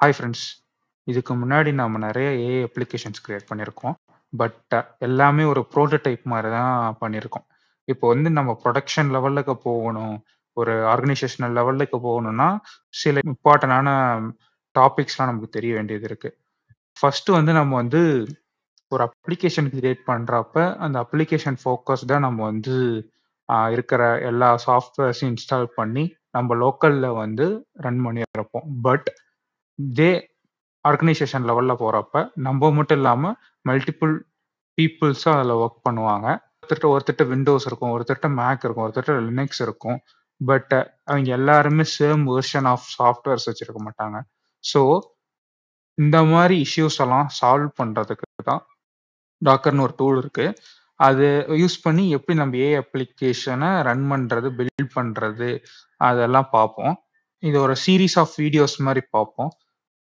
Hi friends. இதுக்கு முன்னாடி நாம நெறைய ஏஐ அப்ளிகேஷன்ஸ் கிரியேட் பண்ணியிருக்கோம். பட் எல்லாமே ஒரு புரோட்டோடைப் மாரி தான் பண்ணியிருக்கோம். இப்போ வந்து நம்ம புரொடக்ஷன் லெவலுக்கு போகணும். ஒரு ஆர்கனைசேஷனல் லெவலுக்கு போகணும்னா, சில இம்பார்ட்டன்டான டாபிக்ஸ்லாம் நமக்கு தெரிய வேண்டியது இருக்கு. ஃபர்ஸ்ட்டு வந்து நம்ம வந்து ஒரு அப்ளிகேஷன் கிரியேட் பண்றப்ப, அந்த அப்ளிகேஷன் ஃபோக்கஸ்டா நம்ம வந்து இருக்கிற எல்லா சாஃப்ட்வேர்ஸையும் இன்ஸ்டால் பண்ணி, நம்ம லோக்கல்ல வந்து ரன் பண்ணியிருப்போம். பட் இதே ஆர்கனைசேஷன் லெவல்ல போறப்ப, நம்ப மட்டும் இல்லாம மல்டிபிள் பீப்பிள்ஸும் அதுல வொர்க் பண்ணுவாங்க. ஒருத்தர்ட்ட விண்டோஸ் இருக்கும், ஒருத்தர்ட்ட மேக் இருக்கும், ஒருத்தர்ட்ட லினக்ஸ் இருக்கும். பட் அவைங்க எல்லாருமே சேம் வெர்ஷன் ஆஃப் சாஃப்ட்வேர்ஸ் வச்சிருக்க மாட்டாங்க. ஸோ, இந்த மாரி இஷ்யூஸ் எல்லாம் சால்வ் பண்றதுக்கு தான் டாக்கர்ன்னு ஒரு டூல் இருக்கு. அது யூஸ் பண்ணி எப்படி நம்ம ஏஐ அப்ளிகேஷன ரன் பண்றது, பில்ட் பண்றது அதெல்லாம் பார்ப்போம். இது ஒரு சீரிஸ் ஆஃப் வீடியோஸ் மாரி பார்ப்போம்.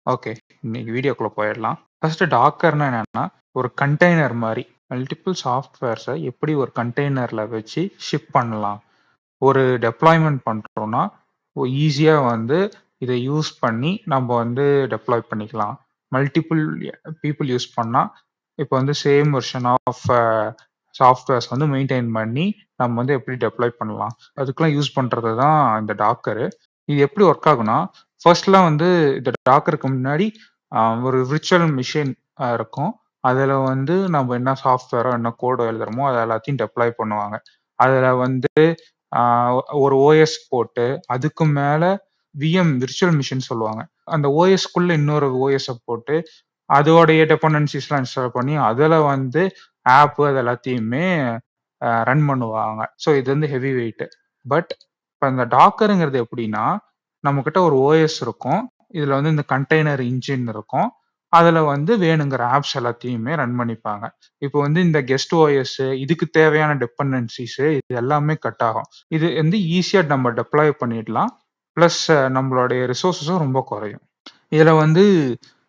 ஓகே. இன்னைக்கு வீடியோக்குள்ள போயிடலாம். ஃபர்ஸ்ட் டாக்கர்னா என்னன்னா, ஒரு கண்டெய்னர் மாரி. மல்டிபிள் சாஃப்ட்வேர்ஸ எப்படி ஒரு கண்டெய்னர்ல வச்சு ஷிப் பண்ணலாம். ஒரு டெப்ளாய்மென்ட் பண்றோம்னா, ஈஸியா வந்து இத யூஸ் பண்ணி நம்ம வந்து டெப்ளாய் பண்ணிக்கலாம். மல்டிபிள் பீப்பிள் யூஸ் பண்ணா, இப்போ வந்து சேம் வெர்ஷன் ஆஃப் சாஃப்ட்வேர்ஸ் வந்து மெயின்டெயின் பண்ணி, நம்ம வந்து எப்படி டெப்ளாய் பண்ணலாம். அதுக்கெல்லாம் யூஸ் பண்றது தான் இந்த டாக்கரு. இது எப்படி ஒர்க் ஆகும்னா, ஃபர்ஸ்ட்லாம் வந்து இந்த டாக்கருக்கு முன்னாடி ஒரு விர்ச்சுவல் மிஷின் இருக்கும். அதுல வந்து நம்ம என்ன சாஃப்ட்வேரோ, என்ன கோடோ எழுதுறோமோ, அது எல்லாத்தையும் டெப்ளாய் பண்ணுவாங்க. அதுல வந்து ஆ ஒரு ஓஎஸ் போட்டு, அதுக்கு மேல விஎம் விர்ச்சுவல் மிஷின் சொல்லுவாங்க. அந்த ஓஎஸ்க்குள்ள இன்னொரு ஓஎஸ்ஸ போட்டு, அதோடைய டிபெண்டன்சிஸ்லாம் இன்ஸ்டால் பண்ணி, அதுல வந்து ஆப் அது எல்லாத்தையுமே ரன் பண்ணுவாங்க. ஸோ இது வந்து ஹெவி வெயிட். பட் இப்ப இந்த டாக்கர்ங்கிறது எப்படின்னா, நம்மகிட்ட ஒரு ஓஎஸ் இருக்கும். இதுல வந்து இந்த கண்டெய்னர் இன்ஜின் இருக்கும். அதுல வந்து வேணுங்கிற ஆப்ஸ் எல்லாத்தையுமே ரன் பண்ணிப்பாங்க. இப்போ வந்து இந்த கெஸ்ட் ஓஎஸ் இதுக்கு தேவையான டிபெண்டன்சிஸ் இது எல்லாமே கட் ஆகும். இது வந்து ஈஸியா நம்ம டெப்ளாய் பண்ணிடலாம். பிளஸ் நம்மளுடைய ரிசோர்ஸஸும் ரொம்ப குறையும். இதுல வந்து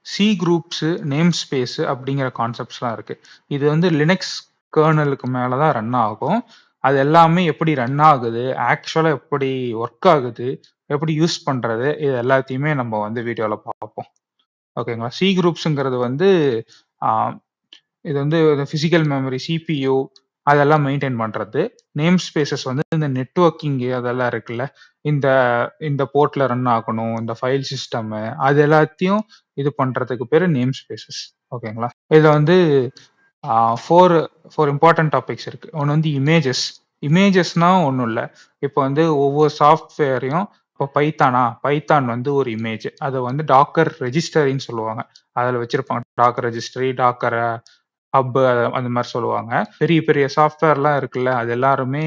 சி குரூப்ஸ், நேம் ஸ்பேஸ் அப்படிங்கிற கான்செப்ட்ஸ்லாம் இருக்கு. இது வந்து லினக்ஸ் கர்னலுக்கு மேல தான் ரன் ஆகும். அது எல்லாமே எப்படி ரன் ஆகுது, ஆக்சுவலா எப்படி ஒர்க் ஆகுது, எப்படி யூஸ் பண்றது, இது எல்லாத்தையுமே நம்ம வந்து வீடியோல பார்ப்போம். ஓகேங்களா? சி குரூப்ஸ்ங்கிறது வந்து ஆ இது வந்து பிசிக்கல் மெமரி, சிபியு அதெல்லாம் மெயின்டெயின் பண்றது. நேம் ஸ்பேஸஸ் வந்து இந்த நெட்வொர்க்கிங் அதெல்லாம் இருக்குல்ல. இந்த இந்த போர்ட்ல ரன் ஆகணும், இந்த ஃபைல் சிஸ்டம் அது எல்லாத்தையும் இது பண்றதுக்கு பேரு நேம் ஸ்பேஸஸ். ஓகேங்களா? இதுல வந்து 4 இம்பார்ட்டன்ட் டாபிக்ஸ் இருக்கு. ஒண்ணு வந்து இமேஜஸ். இமேஜஸ்னா ஒண்ணும் இல்ல. இப்போ வந்து ஒவ்வொரு சாஃப்ட்வேரையும் இப்போ பைத்தான் வந்து ஒரு இமேஜ். அத வந்து டாக்கர் ரெஜிஸ்டரின்னு சொல்லுவாங்க. அதுல வச்சிருப்பாங்க. டாக்கர் ரெஜிஸ்ட்ரி, டாக்கர் ஹப் அந்த மாரி சொல்லுவாங்க. பெரிய பெரிய சாஃப்ட்வேர்லாம் இருக்குல்ல, அது எல்லாருமே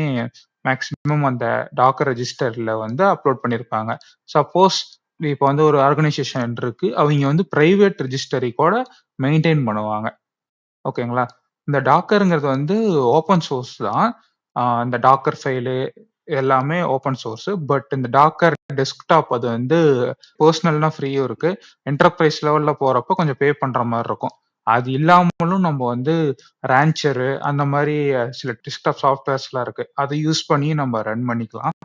மேக்ஸிமம் அந்த டாக்கர் ரெஜிஸ்டர்ல வந்து அப்லோட் பண்ணியிருப்பாங்க. சப்போஸ் இப்போ வந்து ஒரு ஆர்கனைசேஷன் இருக்கு. அவைங்க வந்து பிரைவேட் ரெஜிஸ்டரி கூட மெயின்டெயின் பண்ணுவாங்க. ஓகேங்களா? இந்த டாக்கர்ங்கிறது வந்து ஓப்பன் சோர்ஸ் தான். இந்த டாக்கர் ஃபைலு எல்லாமே ஓப்பன் சோர்ஸ். பட் இந்த டாக்கர் டெஸ்க்டாப் அது வந்து பெர்சனல்னா ஃப்ரீயும் இருக்கு. என்டர்பிரைஸ் லெவல்ல போறப்போ கொஞ்சம் பே பண்ற மாரி இருக்கும். அது இல்லாமலும் நம்ம வந்து ரான்ச்சரு அந்த மாரி சில டெஸ்க்டாப் சாஃப்ட்வேர்ஸ்லாம் இருக்கு. அத யூஸ் பண்ணி நம்ம ரன் பண்ணிக்கலாம்.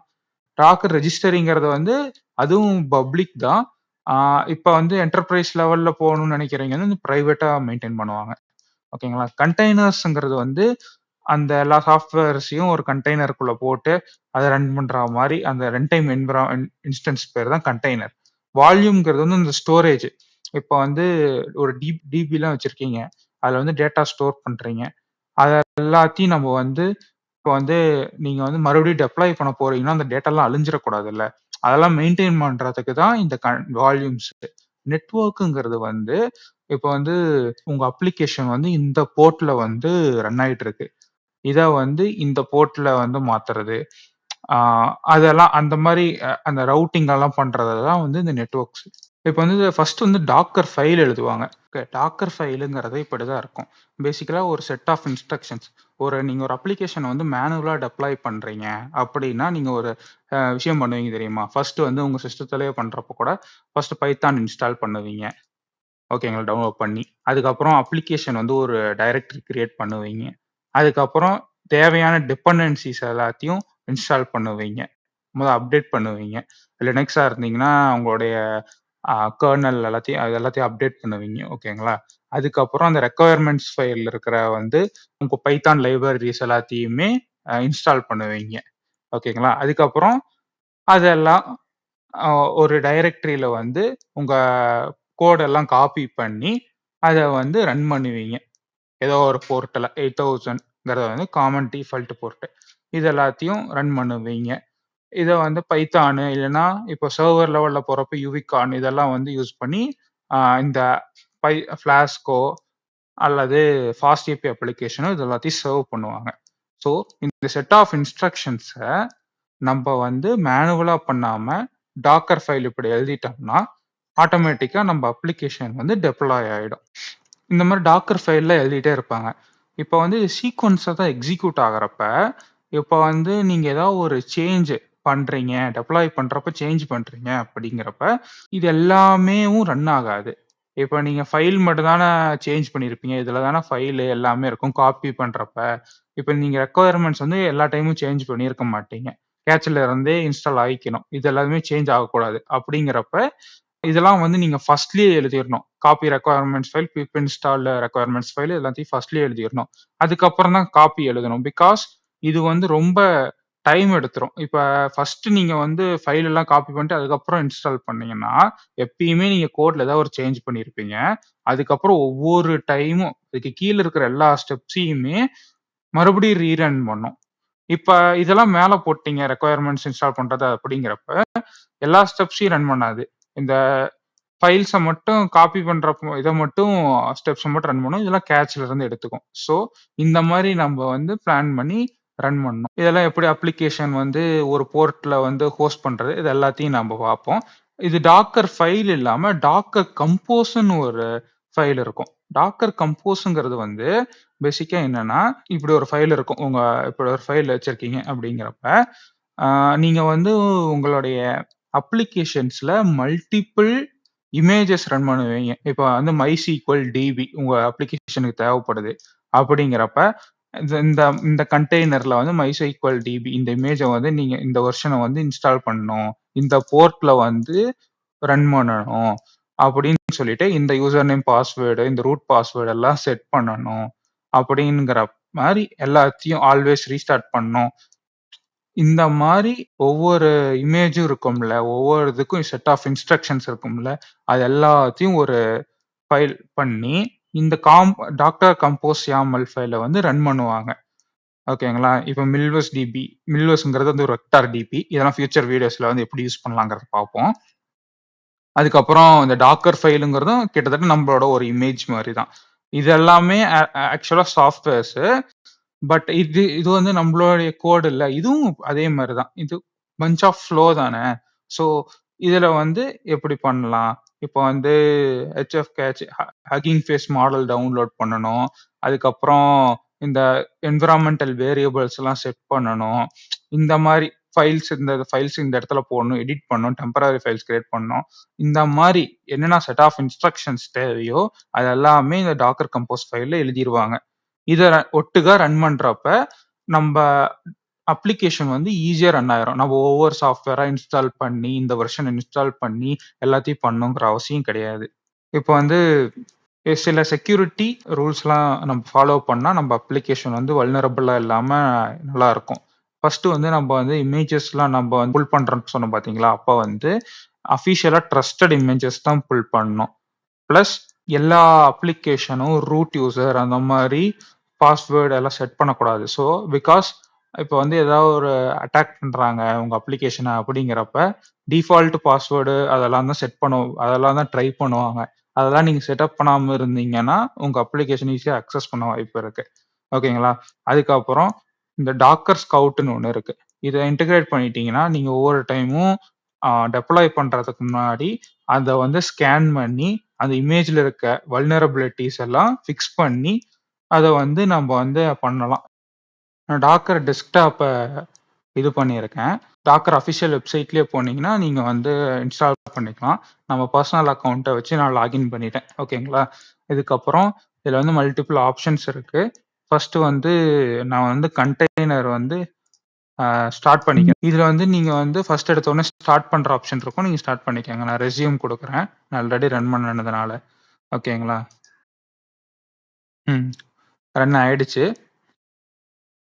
டாக்கர் ரெஜிஸ்டரிங்கிறது வந்து அதுவும் பப்ளிக் தான். ஆ இப்ப வந்து என்டர்பிரைஸ் லெவல்ல போகணும்னு நினைக்கிறவங்க வந்து பிரைவேட்டா மெயின்டெயின் பண்ணுவாங்க. ஓகேங்களா? கண்டெய்னர்ஸ்ங்கிறது வந்து அந்த எல்லா சாஃப்ட்வேர்ஸையும் ஒரு கண்டெய்னருக்குள்ள போட்டு அத ரன் பண்ற மாரி அந்த ரன் டைம் இன்ஸ்டன்ஸ் பேர் தான் கண்டெய்னர். வால்யூம்ங்கிறது வந்து இந்த ஸ்டோரேஜ். இப்ப வந்து ஒரு டிபிலாம் வச்சிருக்கீங்க. அதுல வந்து டேட்டா ஸ்டோர் பண்றீங்க. அத எல்லாத்தையும் நம்ம வந்து இப்ப வந்து நீங்க வந்து மறுபடியும் டெப்ளாய் பண்ண போறீங்கன்னா, அந்த டேட்டாலாம் அழிஞ்சிறக்கூடாதுல்ல. அதெல்லாம் மெயின்டெயின் பண்றதுக்கு தான் இந்த வால்யூம்ஸ். நெட்வொர்க்குங்கிறது வந்து இப்ப வந்து உங்க அப்ளிகேஷன் வந்து இந்த போர்ட்ல வந்து ரன் ஆயிட்டு இருக்கு. இத வந்து இந்த போர்ட்ல வந்து மாத்துறது. அதெல்லாம் அந்த மாரி அந்த ரவுட்டிங் எல்லாம் பண்றது தான் வந்து இந்த நெட்வொர்க்ஸ். இப்ப வந்து ஃபர்ஸ்ட் வந்து டாக்கர் ஃபைல் எழுதுவாங்க. டாக்கர் ஃபைலுங்கிறது இப்படிதான் இருக்கும். பேசிக்கலா ஒரு செட் ஆஃப் இன்ஸ்ட்ரக்ஷன்ஸ். நீங்க ஒரு அப்ளிகேஷன வந்து மேனுவலா டெப்ளாய் பண்றீங்க அப்படின்னா, நீங்க ஒரு விஷயம் பண்ணுவீங்க தெரியுமா? ஃபர்ஸ்ட் வந்து உங்க சிஸ்டத்திலேயே பண்றப்போ கூட ஃபர்ஸ்ட் பைத்தான் இன்ஸ்டால் பண்ணுவீங்க. ஓகேங்களா? டவுன்லோட் பண்ணி. அதுக்கப்புறம் அப்ளிகேஷன் வந்து ஒரு டைரக்டரி கிரியேட் பண்ணுவீங்க. அதுக்கப்புறம் தேவையான டிபெண்டன்சிஸ் எல்லாத்தையும் இன்ஸ்டால் பண்ணுவீங்க. அப்டேட் பண்ணுவீங்க. லினக்ஸா இருந்தீங்கன்னா, உங்களுடைய கர்னல் எல்லாத்தையும் அப்டேட் பண்ணுவீங்க. ஓகேங்களா? அதுக்கப்புறம் அந்த ரெக்வயர்மெண்ட்ஸ் ஃபைல் இருக்கிற வந்து உங்க பைத்தான் லைப்ரரிஸ் எல்லாத்தையுமே இன்ஸ்டால் பண்ணுவீங்க. ஓகேங்களா? அதுக்கப்புறம் அதெல்லாம் ஒரு டைரக்டரியில வந்து உங்க கோட் எல்லாம் காப்பி பண்ணி, அத வந்து ரன் பண்ணுவீங்க. ஏதோ ஒரு போர்ட்ல 8000ங்கிறத வந்து காமன் டிஃபால்ட் போர்ட். இது எல்லாத்தையும் ரன் பண்ணுவீங்க. இத வந்து பைத்தானு இல்லன்னா இப்போ சர்வர் லெவல்ல போறப்ப யூவிகான் இதெல்லாம் வந்து யூஸ் பண்ணி இந்த ஃபிளாஸ்கோ அல்லது ஃபாஸ்ட் ஏபி அப்ளிகேஷனோ இது எல்லாத்தையும் சர்வ் பண்ணுவாங்க. ஸோ இந்த செட் ஆஃப் இன்ஸ்ட்ரக்ஷன்ஸ நம்ம வந்து மேனுவலா பண்ணாம டாக்கர் ஃபைல் இப்படி எழுதிட்டோம்னா ஆட்டோமேட்டிக்கா நம்ம அப்ளிகேஷன் வந்து டெப்ளாய் ஆயிடும். இந்த மாதிரி டாக்கர் ஃபைல்ல எழுதிட்டே இருப்பாங்க. இப்போ வந்து சீக்வன்ஸா தான் எக்ஸிக்யூட் ஆகுறப்ப, இப்போ வந்து நீங்க ஏதாவது ஒரு சேஞ்ச் பண்றீங்க, டெப்ளாய் பண்றப்ப சேஞ்ச் பண்றீங்க அப்படிங்கிறப்ப, இது எல்லாமேவும் ரன் ஆகாது. இப்போ நீங்க ஃபைல் மட்டும் தானே சேஞ்ச் பண்ணியிருப்பீங்க. இதுல தானே ஃபைலு எல்லாமே இருக்கும் காப்பி பண்றப்ப. இப்போ நீங்க ரெக்வயர்மெண்ட்ஸ் வந்து எல்லா டைமும் சேஞ்ச் பண்ணியிருக்க மாட்டீங்க. கேட்ச்ல இருந்தே இன்ஸ்டால் ஆயிக்கணும். இது எல்லாமே சேஞ்ச் ஆகக்கூடாது. அப்படிங்கிறப்ப இதெல்லாம் வந்து நீங்க ஃபர்ஸ்ட்லயே எழுதிறணும். Copy requirements file, pip install requirements file எல்லாத்தையும் ஃபர்ஸ்ட்லயே எழுதிறணும். அதுக்கப்புறம் தான் காப்பி எழுதணும். பிகாஸ் இது வந்து ரொம்ப டைம் எடுத்துரும். இப்ப ஃபர்ஸ்ட் நீங்க வந்து ஃபைல் எல்லாம் காப்பி பண்ணிட்டு அதுக்கப்புறம் இன்ஸ்டால் பண்ணீங்கன்னா, எப்பயுமே நீங்க கோட்ல ஏதாவது ஒரு சேஞ்ச் பண்ணியிருப்பீங்க. அதுக்கப்புறம் ஒவ்வொரு டைமும் இதுக்கு கீழ இருக்கிற எல்லா ஸ்டெப்ஸையுமே மறுபடியும் ரீரன் பண்ணும். இப்ப இதெல்லாம் மேல போட்டீங்க ரெக்வயர்மெண்ட்ஸ் இன்ஸ்டால் பண்றது அப்படிங்கிறப்ப, எல்லா ஸ்டெப்ஸையும் ரன் பண்ணாது. இந்த ஃபைல்ஸ மட்டும் காப்பி பண்றப்போ இத மட்டும் ஸ்டெப்ஸ மட்டும் ரன் பண்ணும். இதெல்லாம் கேட்ச்ல இருந்து எடுத்துக்கும். ஸோ இந்த மாரி நம்ம வந்து பிளான் பண்ணி ரன் பண்ணணும். இதெல்லாம் எப்படி அப்ளிகேஷன் வந்து ஒரு போர்ட்ல வந்து ஹோஸ்ட் பண்றது, இது எல்லாத்தையும் நம்ப பார்ப்போம். இது டாக்கர் ஃபைல் இல்லாம டாக்கர் கம்போஸ்ன்னு ஒரு ஃபைல் இருக்கும். டாக்கர் கம்போஸ்ங்கிறது வந்து பேசிக்கா என்னன்னா, இப்படி ஒரு ஃபைல் இருக்கும். இப்படி ஒரு ஃபைல் வச்சிருக்கீங்க அப்படிங்கிறப்ப, நீங்க வந்து உங்களுடைய அப்ளிகேஷன்ஸ்ல மல்டிபிள் இமேஜஸ் ரன் பண்ணுவீங்க. இப்ப வந்து MySQL DB உங்க அப்ளிகேஷனுக்கு தேவைப்படுது. அப்படிங்கிறப்ப, இந்த இந்த இந்த கண்டெய்னர்ல வந்து MySQL DB இந்த இமேஜ வந்து நீங்க இந்த வெர்ஷன வந்து இன்ஸ்டால் பண்ணணும். இந்த போர்ட்ல வந்து ரன் பண்ணணும். அப்படின்னு சொல்லிட்டு இந்த யூசர் நேம், பாஸ்வேர்டு, இந்த ரூட் பாஸ்வேர்ட் எல்லாம் செட் பண்ணணும். அப்படிங்கிற மாரி எல்லாத்தையும் ஆல்வேஸ் ரீஸ்டார்ட் பண்ணணும். இந்த மாரி ஒவ்வொரு இமேஜும் இருக்கும்ல, ஒவ்வொரு இதுக்கும் செட் ஆஃப் இன்ஸ்ட்ரக்ஷன்ஸ் இருக்கும்ல, அது எல்லாத்தையும் ஒரு ஃபைல் பண்ணி, இந்த டாக்டர் கம்போஸ் YAML ஃபைல வந்து ரன் பண்ணுவாங்க. ஓகேங்களா? இப்ப மில்வஸ் டிபி மில்வஸ்ங்கிறது வந்து ஒரு வெக்டார் டிபி. இதெல்லாம் ஃபியூச்சர் வீடியோஸ்ல வந்து எப்படி யூஸ் பண்ணலாங்கிறத பார்ப்போம். அதுக்கப்புறம் இந்த டாக்கர் ஃபைலுங்கிறதும் கிட்டத்தட்ட நம்மளோட ஒரு இமேஜ் மாரி தான். இது எல்லாமே ஆக்சுவலா சாஃப்ட்வேர்ஸு. பட் இது வந்து நம்மளுடைய கோட் இல்ல. இதுவும் அதே மாரி தான். இது பஞ்ச் ஆஃப் ஃப்ளோ தானே. ஸோ இதுல வந்து எப்படி பண்ணலாம்? இப்போ வந்து HF catch Hugging Face model download பண்ணணும். அதுக்கப்புறம் இந்த என்விரான்மென்டல் வேரியபிள்ஸ் எல்லாம் செட் பண்ணணும். இந்த மாரி ஃபைல்ஸ் இந்த இடத்துல போடணும், எடிட் பண்ணணும், டெம்பரரி ஃபைல்ஸ் கிரியேட் பண்ணணும். இந்த மாரி என்னென்ன செட் ஆஃப் இன்ஸ்ட்ரக்ஷன்ஸ் தேவையோ அது எல்லாமே இந்த டாக்கர் கம்போஸ் ஃபைல்ல எழுதிருவாங்க. இத ஒட்டுக்கா ரன் பண்றப்ப, நம்ப அப்ளிகேஷன் வந்து ஈஸியா ரன் ஆயிரும். நம்ம ஒவ்வொரு சாஃப்ட்வேரா இன்ஸ்டால் பண்ணி, இந்த வெர்ஷன் இன்ஸ்டால் பண்ணி எல்லாத்தையும் பண்ணணுங்கிற அவசியம் கிடையாது. இப்போ வந்து சில செக்யூரிட்டி ரூல்ஸ்லாம் நம்ம ஃபாலோ பண்ணா, நம்ம அப்ளிகேஷன் வந்து வல்னரபிளா இல்லாம நல்லா இருக்கும். ஃபர்ஸ்ட் வந்து நம்ம வந்து இமேஜஸ்லாம் நம்ம வந்து புல் பண்றோம்னு சொன்னோம் பார்த்தீங்களா? அப்ப வந்து அஃபிஷியலா ட்ரஸ்டட் இமேஜஸ் தான் புல் பண்ணணும். பிளஸ் எல்லா அப்ளிகேஷனும் ரூட் யூசர் அந்த மாதிரி பாஸ்வேர்டு எல்லாம் செட் பண்ணக்கூடாது. ஸோ பிகாஸ் இப்போ வந்து ஏதாவது ஒரு அட்டாக் பண்றாங்க உங்க அப்ளிகேஷனை அப்படிங்கிறப்ப டிஃபால்ட் பாஸ்வேர்டு அதெல்லாம் தான் அதெல்லாம் தான் ட்ரை பண்ணுவாங்க. அதெல்லாம் நீங்க செட்டப் பண்ணாம இருந்தீங்கன்னா உங்க அப்ளிகேஷன் ஈஸியா அக்சஸ் பண்ண வாய்ப்பு இருக்கு. ஓகேங்களா? அதுக்கப்புறம் இந்த டாக்கர் ஸ்கவுட்னு ஒன்று இருக்கு. இதை இன்டகிரேட் பண்ணிட்டீங்கன்னா நீங்க ஒவ்வொரு டைமும் டெப்ளாய் பண்றதுக்கு முன்னாடி அதை வந்து ஸ்கேன் பண்ணி அந்த இமேஜ்ல இருக்க வல்னரபிலிட்டிஸ் எல்லாம் ஃபிக்ஸ் பண்ணி அதை வந்து நம்ம வந்து பண்ணலாம். நான் டாக்கர் டெஸ்க்டாப்பை இது பண்ணியிருக்கேன். டாக்கர் அஃபிஷியல் வெப்சைட்லயே போனீங்கன்னா நீங்க வந்து இன்ஸ்டால் பண்ணிக்கலாம். நம்ம பர்சனல் அக்கௌண்ட்டை வச்சு நான் லாகின் பண்ணிட்டேன். ஓகேங்களா? இதுக்கப்புறம் இதுல வந்து மல்டிபிள் ஆப்ஷன்ஸ் இருக்கு. ஃபர்ஸ்ட் வந்து நான் வந்து கண்டெய்னர் வந்து ஸ்டார்ட் பண்ணிக்கணும். இதுல வந்து நீங்க வந்து ஃபர்ஸ்ட் எடுத்த உடனே ஸ்டார்ட் பண்ற ஆப்ஷன் இருக்கும். நீங்க ஸ்டார்ட் பண்ணிக்கங்க. நான் ரெஸ்யூம் குடுக்குறேன். நான் ஆல்ரெடி ரன் பண்ணனதுனால. ஓகேங்களா? ம். ரன் ஆயிடுச்சு.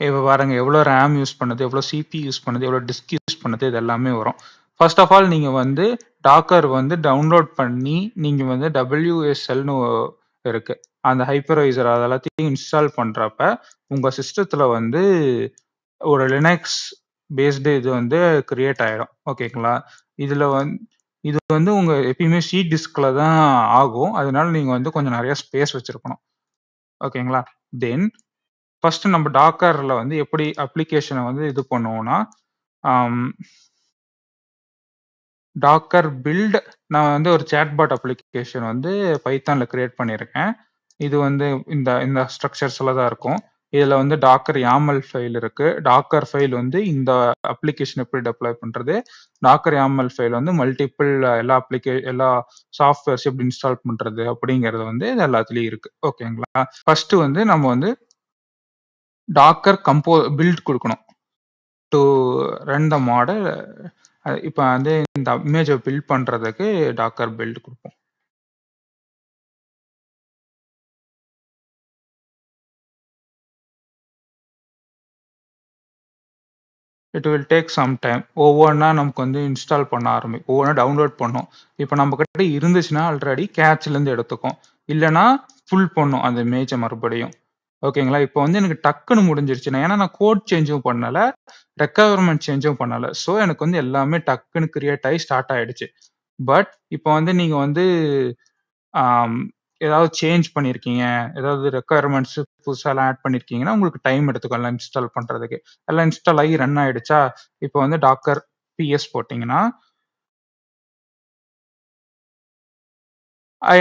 இப்ப பாருங்க எவ்வளோ ரேம் யூஸ் பண்ணுது, எவ்வளோ சிபி யூஸ் பண்ணுது, எவ்வளோ டிஸ்க் யூஸ் பண்ணுது இது எல்லாமே வரும். ஃபர்ஸ்ட் ஆஃப் ஆல் நீங்க வந்து டாக்கர் வந்து டவுன்லோட் பண்ணி நீங்க வந்து WSLன்னு இருக்கு. அந்த ஹைப்பர்வைசர் அது எல்லாத்தையும் இன்ஸ்டால் பண்றப்ப உங்க சிஸ்டத்துல வந்து ஒரு லினக்ஸ் பேஸ்டு இது வந்து கிரியேட் ஆயிடும். ஓகேங்களா? இதுல இது வந்து உங்க எப்பயுமே சி டிஸ்க்ல தான் ஆகும். அதனால நீங்க வந்து கொஞ்சம் நிறைய ஸ்பேஸ் வச்சிருக்கணும். ஓகேங்களா? தென் ஃபர்ஸ்ட் நம்ம டாக்கர்ல வந்து எப்படி அப்ளிகேஷனை வந்து இது பண்ணுவோம்னா டாக்கர் பில்ட் நான் வந்து ஒரு சேட்பாட் அப்ளிகேஷன் வந்து பைத்தான்ல கிரியேட் பண்ணியிருக்கேன். இது வந்து இந்த இந்த ஸ்ட்ரக்சர்ஸ்ல தான் இருக்கும். இதுல வந்து டாக்கர் YAML ஃபைல் இருக்கு. டாக்கர் ஃபைல் வந்து இந்த அப்ளிகேஷன் எப்படி டெப்ளாய் பண்றது, டாக்கர் YAML ஃபைல் வந்து மல்டிபிள் எல்லா சாஃப்ட்வேர்ஸ் எப்படி இன்ஸ்டால் பண்றது அப்படிங்கிறது வந்து இது எல்லாத்துலயும் இருக்கு. ஓகேங்களா? ஃபர்ஸ்ட் வந்து நம்ம வந்து டாக்கர் பில்ட் கொடுக்கணும் டு ரன் த மாடல். இப்போ வந்து இந்த இமேஜை பில்ட் பண்றதுக்கு டாக்கர் பில்ட் கொடுப்போம். It will take some time. ஒவ்வொன்றா நமக்கு வந்து இன்ஸ்டால் பண்ண ஆரம்பிக்கும். ஒவ்வொன்றா டவுன்லோட் பண்ணும். இப்போ நம்ம கிட்ட இருந்துச்சுன்னா ஆல்ரெடி கேட்ச்லேருந்து எடுத்துக்கும். இல்லைன்னா ஃபுல் பண்ணும் அந்த இமேஜை மறுபடியும். ஓகேங்களா? இப்போ வந்து எனக்கு டக்குன்னு முடிஞ்சிருச்சு. ஏன்னா நான் கோட் சேஞ்சும் பண்ணல, ரெக்குயர்மெண்ட் சேஞ்சும் பண்ணல. ஸோ எனக்கு வந்து எல்லாமே டக்குன்னு கிரியேட் ஆகி ஸ்டார்ட் ஆயிடுச்சு. பட் இப்போ வந்து நீங்க வந்து ஏதாவது சேஞ்ச் பண்ணியிருக்கீங்க, ஏதாவது ரெக்குயர்மெண்ட்ஸ் புதுசாலாம் ஆட் பண்ணியிருக்கீங்கன்னா உங்களுக்கு டைம் எடுத்துக்கும் எல்லாம் இன்ஸ்டால் பண்றதுக்கு. எல்லாம் இன்ஸ்டால் ஆகி ரன் ஆயிடுச்சா, இப்போ வந்து டாக்கர் பிஎஸ் போட்டிங்கன்னா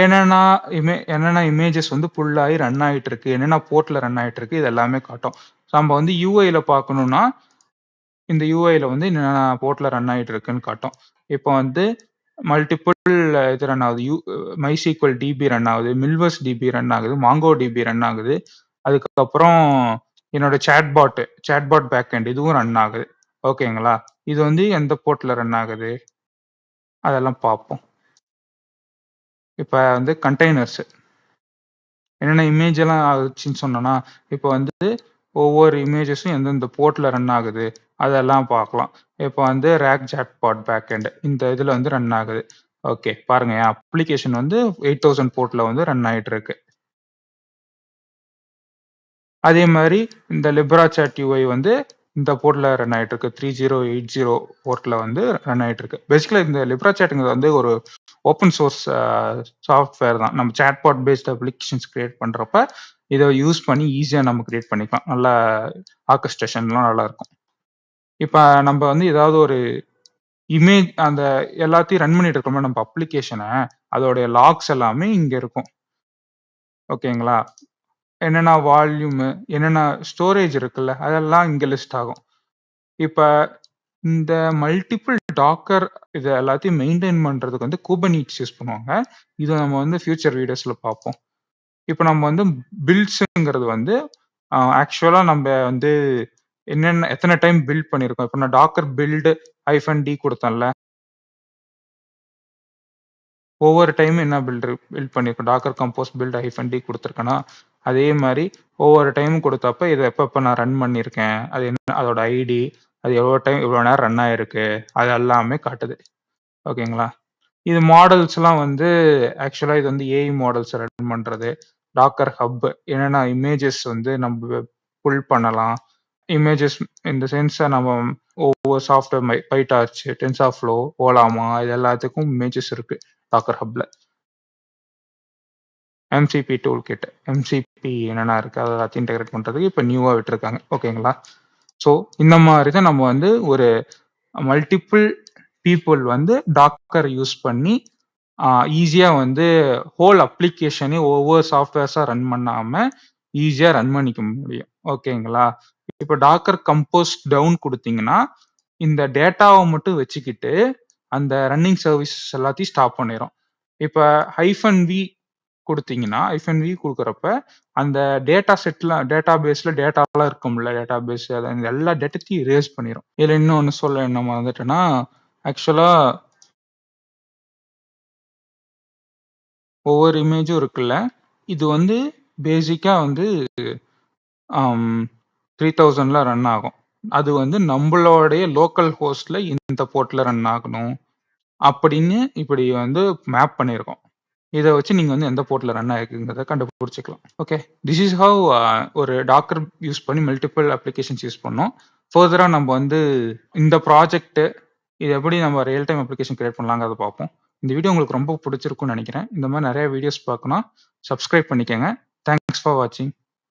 என்னென்ன என்னென்ன இமேஜஸ் வந்து புல் ஆகி ரன் ஆயிட்டு இருக்கு, என்னென்ன போர்ட்ல ரன் ஆயிட்டு இருக்கு இது எல்லாமே காட்டும். நம்ம வந்து யூஐல பார்க்கணும்னா இந்த யூஐல வந்து என்னென்ன போர்ட்ல ரன் ஆயிட்டு இருக்குன்னு காட்டும். இப்போ வந்து மல்டிபிள் இது ரன் ஆகுது. MySQL DB ரன் ஆகுது, மில்வஸ் டிபி ரன் ஆகுது, மாங்கோ டிபி ரன் ஆகுது. அதுக்கப்புறம் என்னோட சேட்பாட் பேக்எண்ட் இதுவும் ரன் ஆகுது. ஓகேங்களா? இது வந்து எந்த போர்ட்ல ரன் ஆகுது அதெல்லாம் பார்ப்போம். இப்போ வந்து கண்டெய்னர்ஸ் என்னென்ன இமேஜ் எல்லாம் ஆச்சுன்னு சொன்னோன்னா, இப்போ வந்து ஒவ்வொரு இமேஜஸும் எந்தெந்த போர்ட்ல ரன் ஆகுது அதெல்லாம் பார்க்கலாம். இப்போ வந்து ரேக் சேட்பாட் பேக்எண்ட் இந்த இதில் வந்து ரன் ஆகுது. ஓகே பாருங்க என் அப்ளிகேஷன் வந்து 8000 போர்ட்ல வந்து ரன் ஆயிட்டு இருக்கு. அதே மாதிரி இந்த லிப்ரா சாட் யூஐ வந்து இந்த போர்ட்ல ரன் ஆயிட்டு இருக்கு. 3080 போர்ட்ல வந்து ரன் ஆயிட்டு இருக்கு. பேசிக்கலா இந்த லிப்ரா சாட்டுங்கிறது வந்து ஒரு ஓப்பன் சோர்ஸ் சாஃப்ட்வேர் தான். நம்ம சேட்பாட் பேஸ்ட் அப்ளிகேஷன்ஸ் கிரியேட் பண்றப்ப இதை யூஸ் பண்ணி ஈஸியா நம்ம கிரியேட் பண்ணிக்கலாம். நல்லா ஆர்கஸ்ட்ரேஷன்லாம் நல்லா இருக்கும். இப்போ நம்ம வந்து ஏதாவது ஒரு இமேஜ் அந்த எல்லாத்தையும் ரன் பண்ணிட்டு இருக்கோம்ல நம்ம அப்ளிகேஷனை, அதோடைய லாக்ஸ் எல்லாமே இங்க இருக்கும். ஓகேங்களா? என்னென்ன வால்யூம், என்னென்ன ஸ்டோரேஜ் இருக்குல்ல அதெல்லாம் இங்க லிஸ்ட் ஆகும். இப்ப இந்த மல்டிபிள் டாக்கர் இது எல்லாத்தையும் மெயின்டைன் பண்றதுக்கு வந்து கூபர்னீட்ஸ் யூஸ் பண்ணுவாங்க. இதை நம்ம வந்து ஃபியூச்சர் வீடியோஸ்ல பார்ப்போம். இப்போ நம்ம வந்து பில்ட்ஸுங்கிறது வந்து ஆக்சுவலா நம்ம வந்து என்னென்ன எத்தனை டைம் பில்ட் பண்ணியிருக்கோம். இப்போ நான் டாக்கர் பில்டு -d கொடுத்தேன்ல, ஒவ்வொரு டைமும் என்ன பில்ட் பண்ணியிருக்கோம். டாக்கர் கம்போஸ் பில்ட் -d கொடுத்துருக்கேன்னா அதே மாதிரி ஒவ்வொரு டைமும் கொடுத்தப்ப இதை எப்பப்போ நான் ரன் பண்ணியிருக்கேன், அது என்ன அதோட ஐடி, அது எவ்வளோ நேரம் ரன் ஆயிருக்கு அது எல்லாமே காட்டுது. ஓகேங்களா? இது மாடல்ஸ்லாம் வந்து ஆக்சுவலாக இது வந்து ஏஐ மாடல்ஸ் ரன் பண்ணுறது. டாக்கர் ஹப் என்னென்ன இமேஜஸ் வந்து நம்ம புல் பண்ணலாம். இமேஜஸ் இந்த சென்ஸை நம்ம ஒவ்வொரு சாஃப்ட்வேர் பைடார்ச், டென்சார்ஃப்ளோ, ஓலாமா இது எல்லாத்துக்கும் இமேஜஸ் இருக்கு டாக்கர் ஹப்ல. MCP டூல் கிட், MCP என்னென்ன இருக்கு அதை எல்லாத்தையும் இன்டெகிரேட் பண்றதுக்கு இப்போ நியூவா விட்டுருக்காங்க. ஓகேங்களா? ஸோ இந்த மாதிரி தான் நம்ம வந்து ஒரு மல்டிபிள் பீப்புள் வந்து டாக்கர் யூஸ் பண்ணி ஈஸியா வந்து ஹோல் அப்ளிகேஷனே ஒவ்வொரு சாஃப்ட்வேர்ஸா ரன் பண்ணாம ஈஸியா ரன் பண்ணிக்க முடியும். ஓகேங்களா? இப்போ டாக்கர் கம்போஸ் டவுன் கொடுத்தீங்கன்னா இந்த டேட்டாவை மட்டும் வச்சுக்கிட்டு அந்த ரன்னிங் சர்வீசஸ் எல்லாத்தையும் ஸ்டாப் பண்ணிடும். இப்போ -v குடுத்தீங்கன்னா, -v குடுக்குறப்ப அந்த டேட்டா டேட்டா பேஸ்ல டேட்டாலாம் இருக்கும்ல, டேட்டா பேஸ் அந்த எல்லா டேட்டாத்தையும் இரேஸ் பண்ணிரும். இதுல இன்னொன்னு சொல்ல என்ன மறந்துட்டேன்னா, ஆக்சுவலா ஒவ்வொரு இமேஜும் இருக்குல்ல, இது வந்து பேசிக்கா வந்து 3000ல ரன் ஆகும். அது வந்து நம்பளுடைய லோக்கல் ஹோஸ்ட்ல இந்த போர்ட்ல ரன் ஆகணும் அப்படின்னு இப்படி வந்து மேப் பண்ணியிருக்கோம். இத வச்சு நீங்க வந்து எந்த போர்ட்ல ரன் ஆயிருக்குங்கிறத கண்டுபிடிச்சுக்கலாம். ஓகே. திஸ் இஸ் ஹவ் ஒரு டாக்கர் யூஸ் பண்ணி மல்டிபிள் அப்ளிகேஷன்ஸ் யூஸ் பண்ணோம். ஃபர்தரா நம்ம வந்து இந்த ப்ராஜெக்ட் இது எப்படி நம்ம ரியல் டைம் அப்ளிகேஷன் கிரியேட் பண்ணலாங்கிறத பார்ப்போம். இந்த வீடியோ உங்களுக்கு ரொம்ப பிடிச்சிருக்கும்னு நினைக்கிறேன். இந்த மாதிரி நிறைய வீடியோஸ் பார்க்கணும் சப்ஸ்கிரைப் பண்ணிக்கங்க. தேங்க்ஸ் ஃபார் வாட்சிங்.